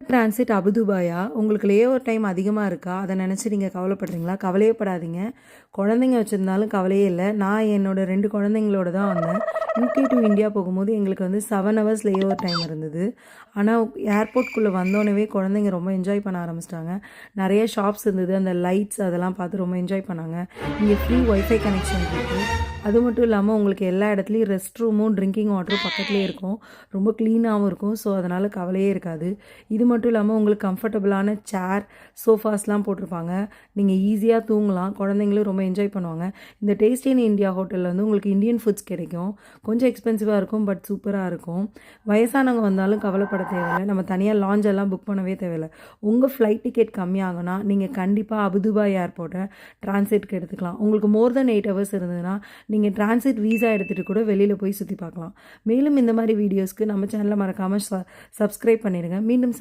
Transit அபுதுபாயா? உங்களுக்கு லே over time அதிகமா இருக்கா? அத நெனச்சு நீங்க கவலைப்படுறீங்களா? கவலையே படாதீங்க. குழந்தைங்க வச்சிருந்தாலும் கவலையே இல்ல. நான் என்னோட 2 குழந்தைங்களோட தான் வந்தேன். யுகே டூ இந்தியா போகும்போது எங்களுக்கு வந்து 7 ஹவர்ஸ் லே ஓவர் டைம் இருந்தது. ஆனா ஏர்போர்ட்குள்ள வந்தோனவே குழந்தைங்க ரொம்ப என்ஜாய் பண்ண ஆரம்பிச்சுட்டாங்க. நெறைய ஷாப்ஸ் இருந்தது. அந்த லைட்ஸ் அதெல்லாம் பார்த்து ரொம்ப என்ஜாய் பண்ணாங்க. இங்க ஃப்ரீ வைஃபை கனெக்ஷன் இருக்கு. அது மட்டும் இல்லாம உங்களுக்கு எல்லா இடத்துலயும் ரெஸ்ட் ரூமும், ட்ரிங்கிங் வாட்டரும் பக்கத்திலேயே இருக்கும். ரொம்ப கிளீனாவும் இருக்கும். ஸோ அதனால கவலையே இருக்காது. இது மட்டும் இல்லாம உங்களுக்கு கம்ஃபர்டபுளான சேர், சோஃபாஸ்லாம் போட்டிருப்பாங்க. நீங்க ஈஸியா தூங்கலாம். குழந்தைங்களும் ரொம்ப என்ஜாய் பண்ணுவாங்க. இந்த டேஸ்டி இன் இந்தியா ஹோட்டல்ல வந்து உங்களுக்கு இந்தியன் ஃபுட்ஸ் கிடைக்கும். கொஞ்சம் எக்ஸ்பென்சிவா இருக்கும். பட் சூப்பரா இருக்கும். வயசானவங்க வந்தாலும் கவலைப்பட தேவையில்ல. நம்ம தனியா லாஞ்ச் எல்லாம் புக் பண்ணவே தேவையில்ல. உங்க ஃப்ளைட் டிக்கெட் கம்மியாகும்னா, நீங்க கண்டிப்பா அபுதுபாய் ஏர்போர்ட்ட டிரான்சிட்க்கு எடுத்துக்கலாம். உங்களுக்கு மோர் தென் 8 ஹவர்ஸ் இருந்ததுன்னா, நீங்க டிரான்சிட் வீசா எடுத்துட்டு கூட வெளியில போய் சுத்தி பார்க்கலாம். மேலும் இந்த மாரி வீடியோஸ்க்கு நம்ம சேனல மறக்காம சப்ஸ்கிரைப் பண்ணிடுங்க. மீண்டும்